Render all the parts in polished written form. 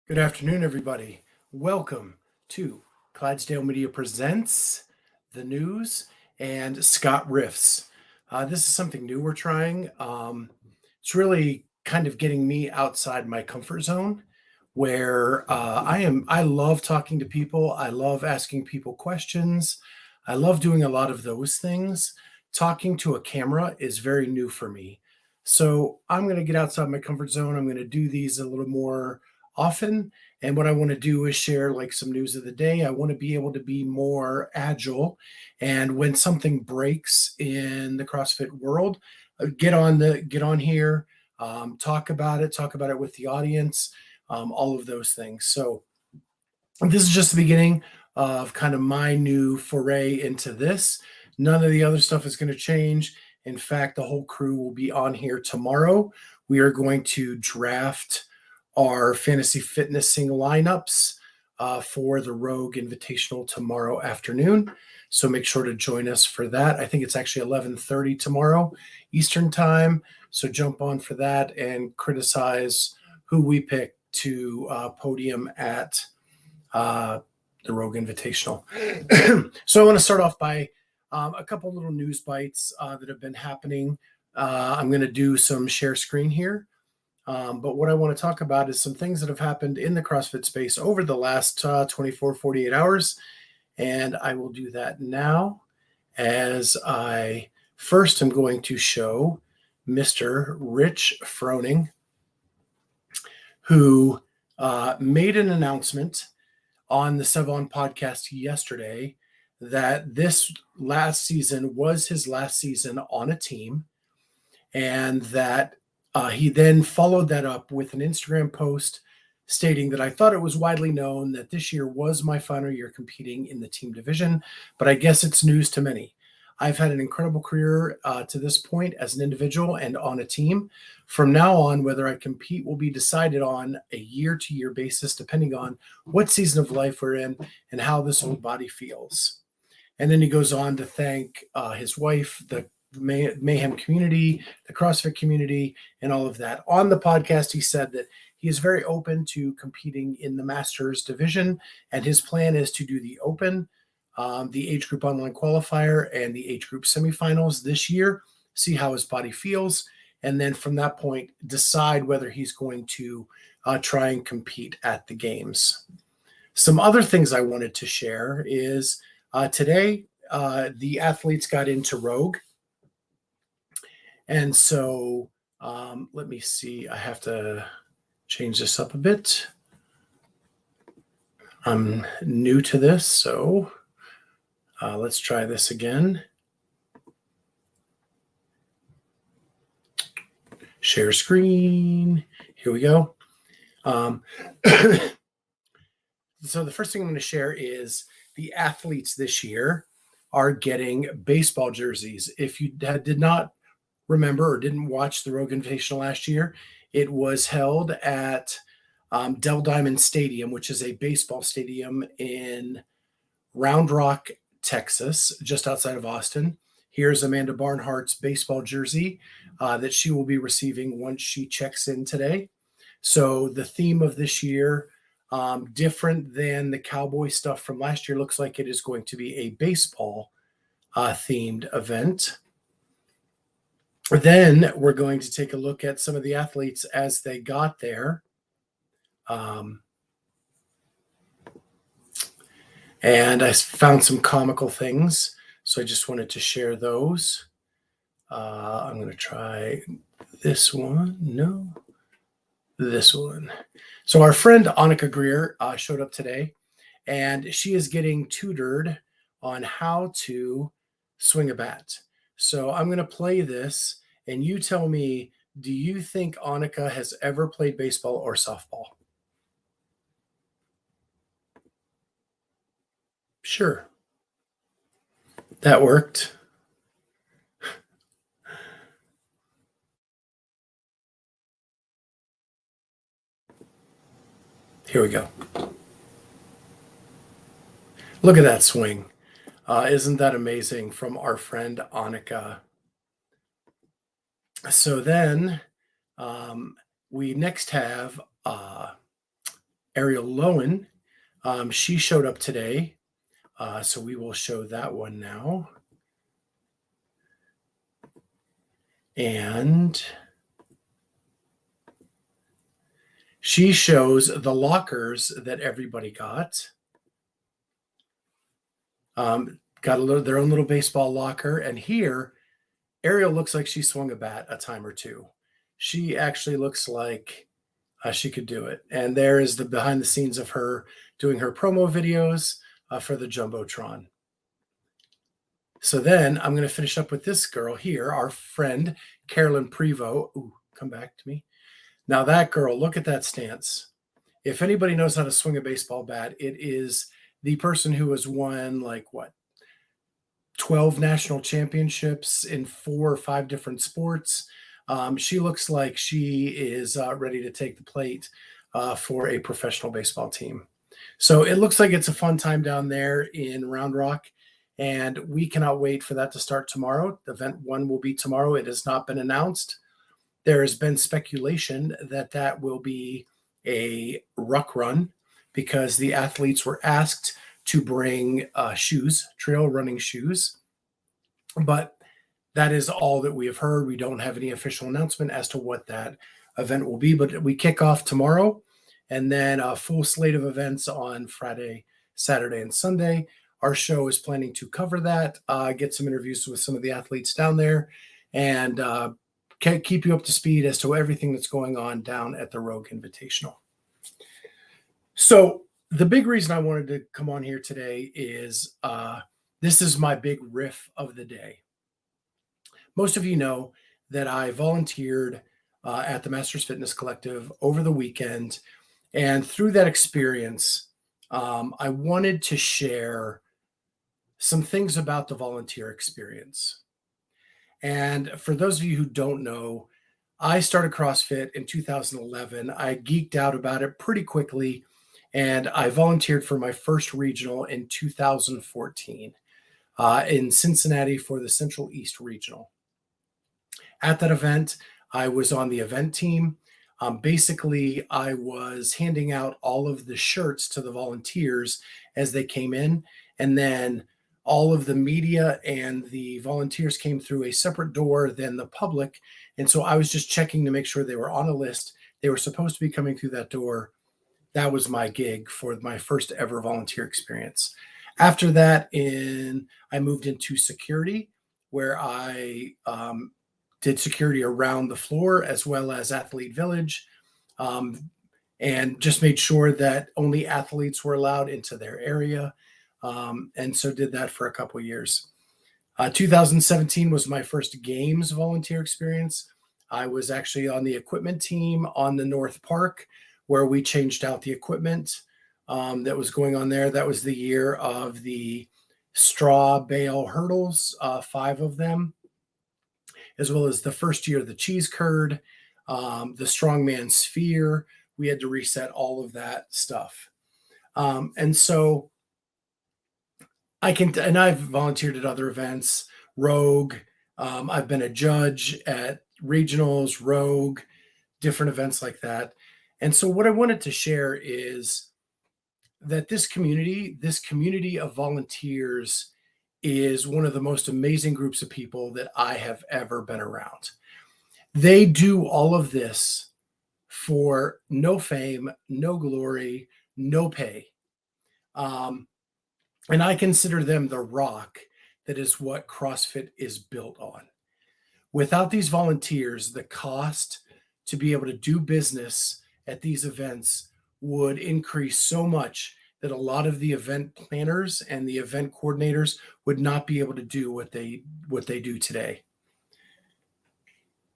Good afternoon, everybody. Welcome to Clydesdale Media Presents the News and Scott Riffs. This is something new we're trying. It's really kind of getting me outside my comfort zone where I love talking to people. I love asking people questions. I love doing a lot of those things. Talking to a camera is very new for me. So I'm going to get outside my comfort zone. I'm going to do these a little more often. And what I want to do is share like some news of the day. I want to be able to be more agile. And when something breaks in the CrossFit world, get on here, talk about it with the audience, all of those things. So this is just the beginning of kind of my new foray into this. None of the other stuff is going to change. In fact, the whole crew will be on here tomorrow. We are going to draft our fantasy fitness lineups for the Rogue Invitational tomorrow afternoon. So make sure to join us for that. I think it's actually 11:30 tomorrow Eastern time. So jump on for that and criticize who we pick to podium at the Rogue Invitational. So I want to start off by a couple little news bites that have been happening. I'm going to do some share screen here. But what I want to talk about is some things that have happened in the CrossFit space over the last 24, 48 hours. And I will do that now as I first am going to show Mr. Rich Froning, who made an announcement on the Sevon podcast yesterday that this last season was his last season on a team, and that he then followed that up with an Instagram post stating that I thought it was widely known that this year was my final year competing in the team division, but I guess it's news to many. I've had an incredible career to this point as an individual and on a team. From now on, whether I compete will be decided on a year-to-year basis, depending on what season of life we're in and how this old body feels. And then he goes on to thank his wife, the Mayhem community, the CrossFit community, and all of that. On the podcast, he said that he is very open to competing in the Masters division, and his plan is to do the Open, the age group online qualifier, and the age group semifinals this year, see how his body feels, and then from that point, decide whether he's going to try and compete at the games. Some other things I wanted to share is today, the athletes got into Rogue. And so let me see. I have to change this up a bit. I'm new to this, so let's try this again. Share screen. Here we go. So the first thing I'm going to share is the athletes this year are getting baseball jerseys. If you did not remember or didn't watch the Rogue Invitational last year, it was held at Dell Diamond Stadium, which is a baseball stadium in Round Rock, Texas, just outside of Austin. Here's Amanda Barnhart's baseball jersey that she will be receiving once she checks in today. So the theme of this year, different than the cowboy stuff from last year, looks like it is going to be a baseball themed event. Then we're going to take a look at some of the athletes as they got there. And I found some comical things, so I just wanted to share those. I'm going to try this one. No, this one. So our friend Annika Greer showed up today, and she is getting tutored on how to swing a bat. So I'm going to play this, and you tell me, do you think Annika has ever played baseball or softball? Sure. That worked. Here we go. Look at that swing. Isn't that amazing from our friend Annika? So then we next have Ariel Lowen, she showed up today. So we will show that one now. And she shows the lockers that everybody got. Got their own little baseball locker. And here, Ariel looks like she swung a bat a time or two. She actually looks like she could do it. And there is the behind the scenes of her doing her promo videos for the Jumbotron. So then I'm going to finish up with this girl here, our friend, Carolyn Prevost. Ooh, come back to me. Now that girl, look at that stance. If anybody knows how to swing a baseball bat, it is the person who has won 12 national championships in 4 or 5 different sports. She looks like she is ready to take the plate for a professional baseball team. So it looks like it's a fun time down there in Round Rock, and we cannot wait for that to start tomorrow. Event 1 will be tomorrow. It has not been announced. There has been speculation that that will be a ruck run because the athletes were asked to bring shoes, trail running shoes. But that is all that we have heard. We don't have any official announcement as to what that event will be, but we kick off tomorrow and then a full slate of events on Friday, Saturday, and Sunday. Our show is planning to cover that, get some interviews with some of the athletes down there, and keep you up to speed as to everything that's going on down at the Rogue Invitational. So the big reason I wanted to come on here today is this is my big riff of the day. Most of you know that I volunteered at the Masters Fitness Collective over the weekend. And through that experience, I wanted to share some things about the volunteer experience. And for those of you who don't know, I started CrossFit in 2011. I geeked out about it pretty quickly, and I volunteered for my first regional in 2014 in Cincinnati for the Central East Regional. At that event, I was on the event team. Basically, I was handing out all of the shirts to the volunteers as they came in, and then all of the media and the volunteers came through a separate door than the public. And so I was just checking to make sure they were on a list. They were supposed to be coming through that door. That was my gig for my first ever volunteer experience. After that, I moved into security, where I did security around the floor as well as Athlete Village, and just made sure that only athletes were allowed into their area. And so did that for a couple of years. 2017 was my first games volunteer experience. I was actually on the equipment team on the North Park, where we changed out the equipment that was going on there. That was the year of the straw bale hurdles, 5 of them, as well as the first year of the cheese curd, the strongman sphere. We had to reset all of that stuff. And so I've volunteered at other events, Rogue. I've been a judge at regionals, Rogue, different events like that. And so what I wanted to share is that this community of volunteers is one of the most amazing groups of people that I have ever been around. They do all of this for no fame, no glory, no pay. And I consider them the rock that is what CrossFit is built on. Without these volunteers, the cost to be able to do business at these events would increase so much that a lot of the event planners and the event coordinators would not be able to do what they do today.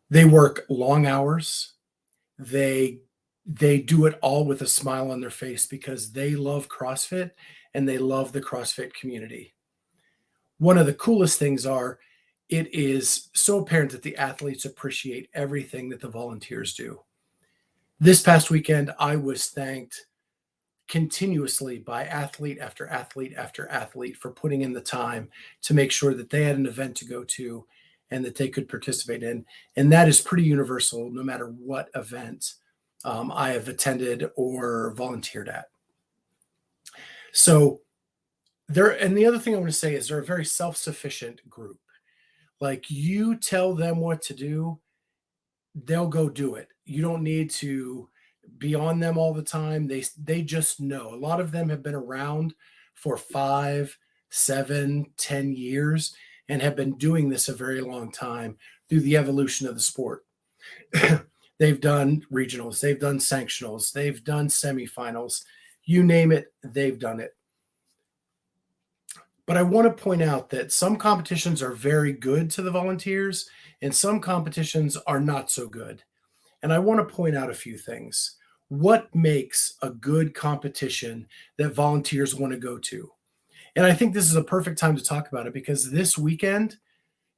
They work long hours. They do it all with a smile on their face because they love CrossFit and they love the CrossFit community. One of the coolest things it is so apparent that the athletes appreciate everything that the volunteers do. This past weekend, I was thanked continuously by athlete after athlete after athlete for putting in the time to make sure that they had an event to go to and that they could participate in. And that is pretty universal, no matter what event I have attended or volunteered at. So and the other thing I want to say is they're a very self-sufficient group. Like, you tell them what to do, they'll go do it. You don't need to be on them all the time. They just know. A lot of them have been around for 5, 7, 10 years and have been doing this a very long time through the evolution of the sport. They've done regionals, they've done sanctionals, they've done semifinals. You name it, they've done it. But I want to point out that some competitions are very good to the volunteers and some competitions are not so good. And I want to point out a few things. What makes a good competition that volunteers want to go to? And I think this is a perfect time to talk about it because this weekend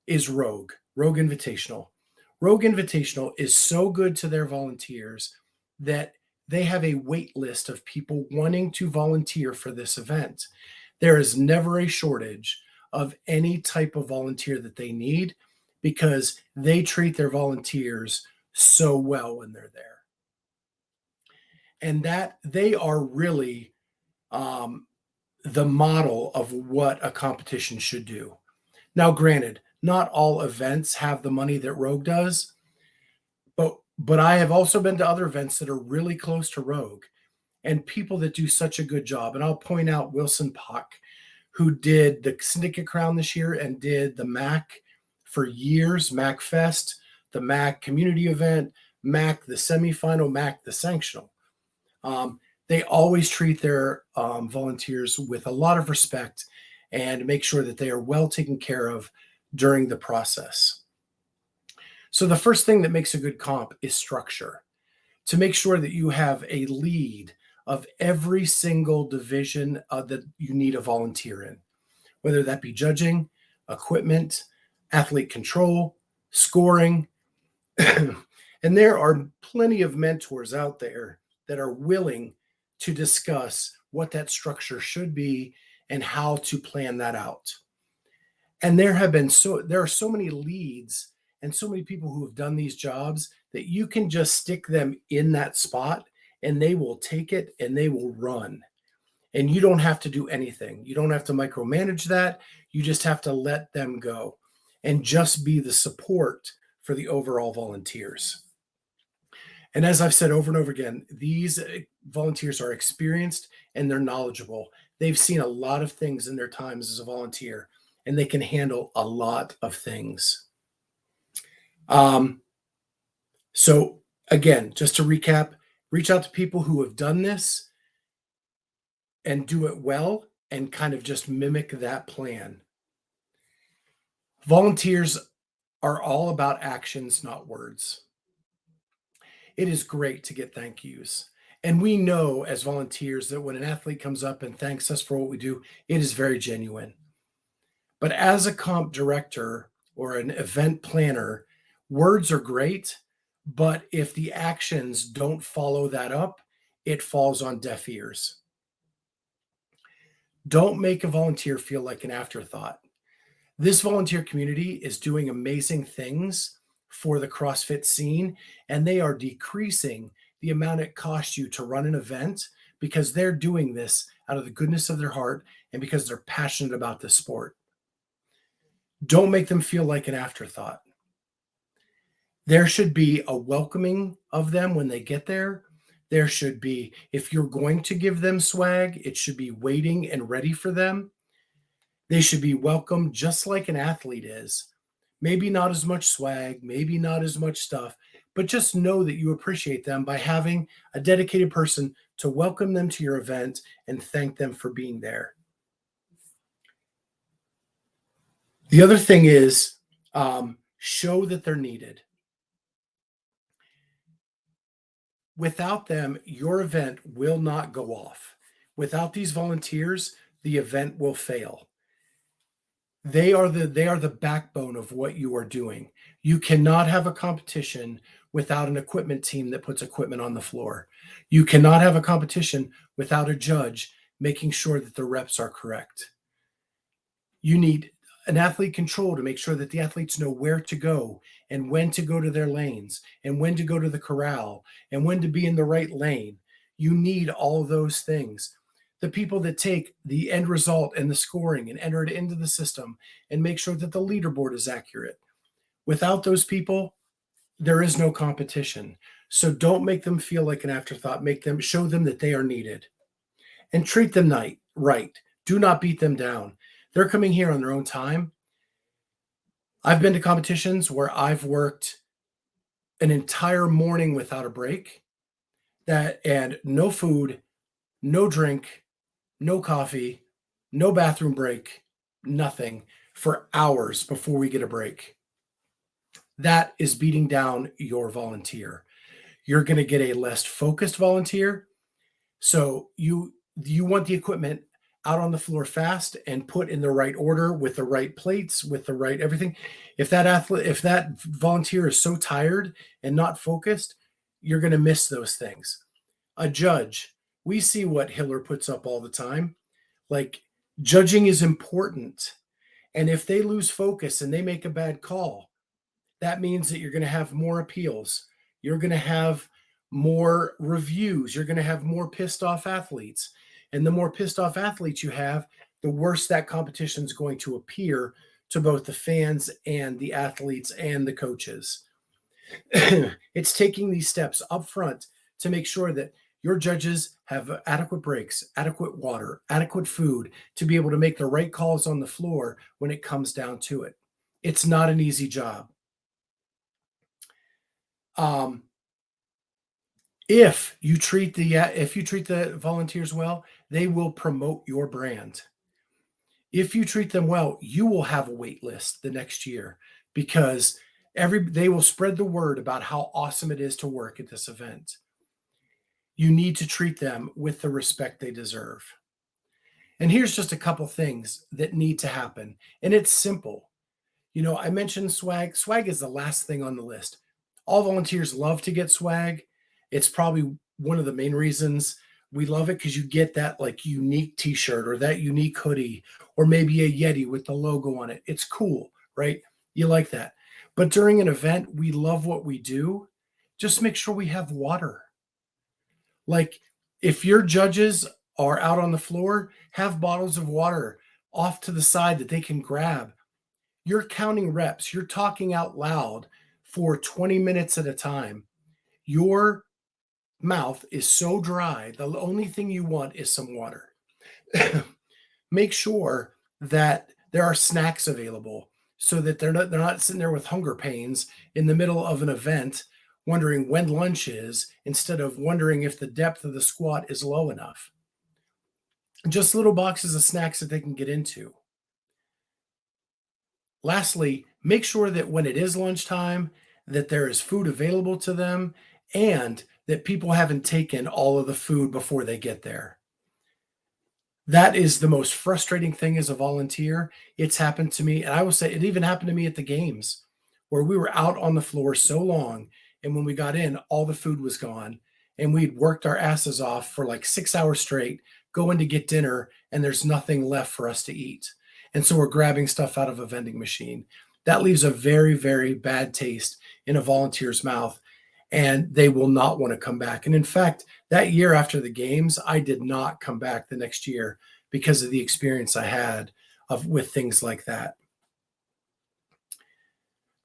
is Rogue Invitational. Rogue Invitational is so good to their volunteers that they have a wait list of people wanting to volunteer for this event. There is never a shortage of any type of volunteer that they need because they treat their volunteers so well when they're there. And that they are really the model of what a competition should do. Now, granted, not all events have the money that Rogue does, but I have also been to other events that are really close to Rogue and people that do such a good job. And I'll point out Wilson Pock, who did the Syndicate Crown this year and did the MAC for years, MAC Fest, the MAC community event, MAC the semifinal, MAC the sanctional. They always treat their volunteers with a lot of respect and make sure that they are well taken care of during the process. So the first thing that makes a good comp is structure. To make sure that you have a lead of every single division that you need a volunteer in, whether that be judging, equipment, athlete control, scoring. And there are plenty of mentors out there that are willing to discuss what that structure should be and how to plan that out. And there are so many leads and so many people who have done these jobs that you can just stick them in that spot and they will take it and they will run. And you don't have to do anything. You don't have to micromanage that. You just have to let them go and just be the support for the overall volunteers. And as I've said over and over again, these volunteers are experienced and they're knowledgeable. They've seen a lot of things in their times as a volunteer, and they can handle a lot of things. So again, just to recap, reach out to people who have done this and do it well and kind of just mimic that plan. Volunteers are all about actions, not words. It is great to get thank yous. And we know as volunteers that when an athlete comes up and thanks us for what we do, it is very genuine. But as a comp director or an event planner, words are great, but if the actions don't follow that up, it falls on deaf ears. Don't make a volunteer feel like an afterthought. This volunteer community is doing amazing things for the CrossFit scene, and they are decreasing the amount it costs you to run an event because they're doing this out of the goodness of their heart and because they're passionate about this sport. Don't make them feel like an afterthought. There should be a welcoming of them when they get there. There should be, if you're going to give them swag, it should be waiting and ready for them. They should be welcomed just like an athlete is. Maybe not as much swag, maybe not as much stuff, but just know that you appreciate them by having a dedicated person to welcome them to your event and thank them for being there. The other thing is show that they're needed. Without them, your event will not go off. Without these volunteers, the event will fail. They are the backbone of what you are doing. You cannot have a competition without an equipment team that puts equipment on the floor. You cannot have a competition without a judge making sure that the reps are correct. You need an athlete control to make sure that the athletes know where to go and when to go to their lanes and when to go to the corral and when to be in the right lane. You need all of those things. The people that take the end result and the scoring and enter it into the system and make sure that the leaderboard is accurate. Without those people, there is no competition. So don't make them feel like an afterthought. Show them that they are needed and treat them right. Do not beat them down. They're coming here on their own time. I've been to competitions where I've worked an entire morning without a break, and no food, no drink, no coffee, no bathroom break, nothing for hours before we get a break. That is beating down your volunteer. You're going to get a less focused volunteer. So you want the equipment out on the floor fast and put in the right order with the right plates, with the right everything. If that volunteer is so tired and not focused, you're going to miss those things. A judge, we see what Hiller puts up all the time. Like, judging is important. And if they lose focus and they make a bad call, that means that you're going to have more appeals. You're going to have more reviews. You're going to have more pissed off athletes. And the more pissed off athletes you have, the worse that competition is going to appear to both the fans and the athletes and the coaches. It's taking these steps up front to make sure that your judges have adequate breaks, adequate water, adequate food to be able to make the right calls on the floor when it comes down to it. It's not an easy job. If you treat the volunteers well, they will promote your brand. If you treat them well, you will have a wait list the next year because they will spread the word about how awesome it is to work at this event. You need to treat them with the respect they deserve. And here's just a couple things that need to happen. And it's simple. I mentioned swag. Swag is the last thing on the list. All volunteers love to get swag. It's probably one of the main reasons we love it, because you get that like unique t-shirt or that unique hoodie or maybe a Yeti with the logo on it. It's cool, right? You like that. But during an event, we love what we do. Just make sure we have water. Like, if your judges are out on the floor, have bottles of water off to the side that they can grab. You're counting reps. You're talking out loud for 20 minutes at a time. Your mouth is so dry, the only thing you want is some water. Make sure that there are snacks available so that they're not sitting there with hunger pains in the middle of an event wondering when lunch is, instead of wondering if the depth of the squat is low enough. Just little boxes of snacks that they can get into. Lastly, make sure that when it is lunchtime, that there is food available to them and that people haven't taken all of the food before they get there. That is the most frustrating thing as a volunteer. It's happened to me, and I will say it even happened to me at the games, where we were out on the floor so long, and when we got in, all the food was gone, and we'd worked our asses off for like 6 hours straight, going to get dinner, and there's nothing left for us to eat. And so we're grabbing stuff out of a vending machine. That leaves a very, very bad taste in a volunteer's mouth, and they will not want to come back. And in fact, that year after the games, I did not come back the next year because of the experience I had with things like that.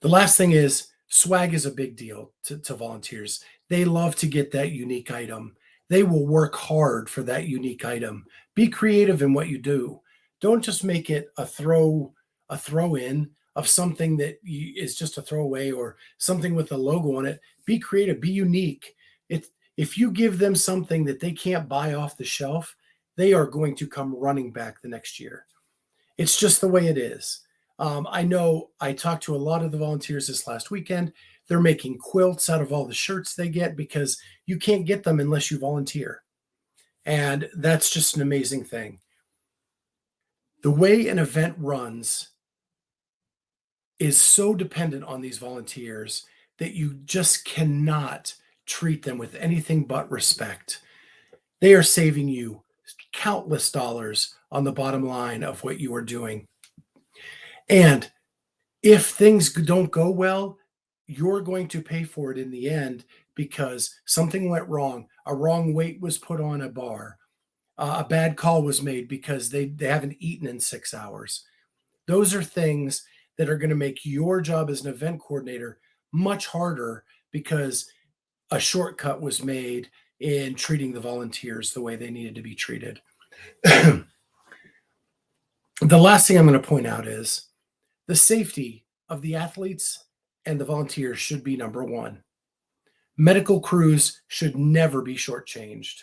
The last thing is, swag is a big deal to volunteers. They love to get that unique item. They will work hard for that unique item. Be creative in what you do. Don't just make it a throw in of something that is just a throwaway or something with a logo on it. Be creative, be unique. If you give them something that they can't buy off the shelf, they are going to come running back the next year. It's just the way it is. I know I talked to a lot of the volunteers this last weekend. They're making quilts out of all the shirts they get because you can't get them unless you volunteer. And that's just an amazing thing. The way an event runs is so dependent on these volunteers that you just cannot treat them with anything but respect. They are saving you countless dollars on the bottom line of what you are doing. And if things don't go well, you're going to pay for it in the end because something went wrong. A wrong weight was put on a bar. A bad call was made because they haven't eaten in 6 hours. Those are things that are going to make your job as an event coordinator much harder because a shortcut was made in treating the volunteers the way they needed to be treated. The last thing I'm going to point out is the safety of the athletes and the volunteers should be number one. Medical crews should never be shortchanged.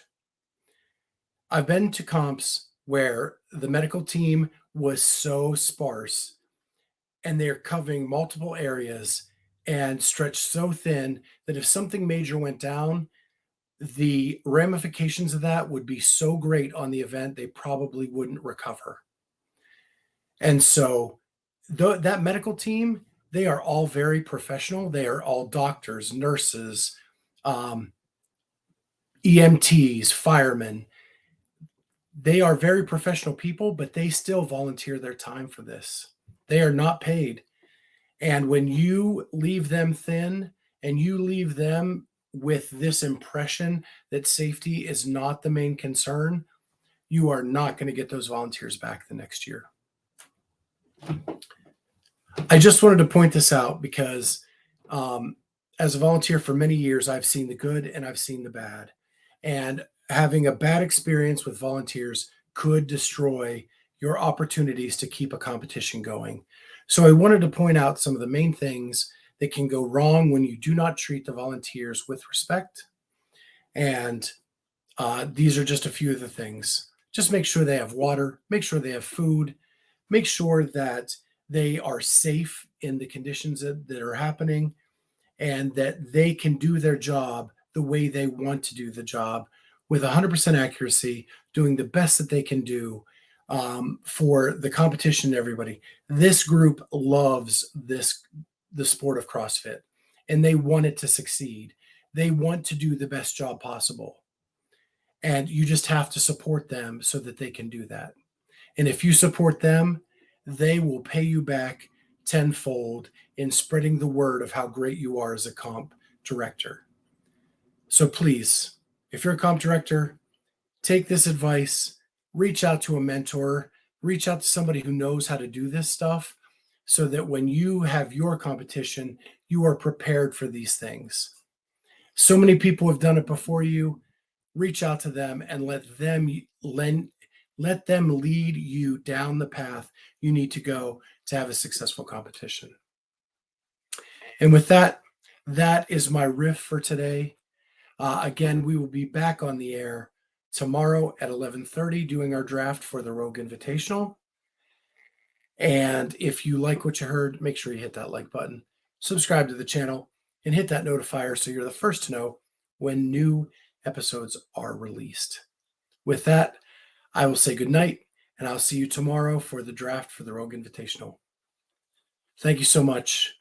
I've been to comps where the medical team was so sparse and they're covering multiple areas and stretched so thin that if something major went down, the ramifications of that would be so great on the event, they probably wouldn't recover. And so that medical team, they are all very professional. They are all doctors, nurses, EMTs, firemen. They are very professional people, but they still volunteer their time for this. They are not paid. And when you leave them thin and you leave them with this impression that safety is not the main concern, you are not going to get those volunteers back the next year. I just wanted to point this out because as a volunteer for many years, I've seen the good and I've seen the bad. And having a bad experience with volunteers could destroy your opportunities to keep a competition going. So I wanted to point out some of the main things that can go wrong when you do not treat the volunteers with respect. And these are just a few of the things. Just make sure they have water, make sure they have food, make sure that they are safe in the conditions that are happening, and that they can do their job the way they want to do the job with 100% accuracy, doing the best that they can do for the competition and everybody. This group loves the sport of CrossFit, and they want it to succeed. They want to do the best job possible. And you just have to support them so that they can do that. And if you support them, they will pay you back tenfold in spreading the word of how great you are as a comp director. So please, if you're a comp director, take this advice, reach out to a mentor, reach out to somebody who knows how to do this stuff so that when you have your competition, you are prepared for these things. So many people have done it before you. Reach out to them and let them lead you down the path you need to go to have a successful competition. And with that, that is my riff for today. Again, we will be back on the air tomorrow at 11:30 doing our draft for the Rogue Invitational. And if you like what you heard, make sure you hit that like button, subscribe to the channel, and hit that notifier so you're the first to know when new episodes are released. With that, I will say good night, and I'll see you tomorrow for the draft for the Rogue Invitational. Thank you so much.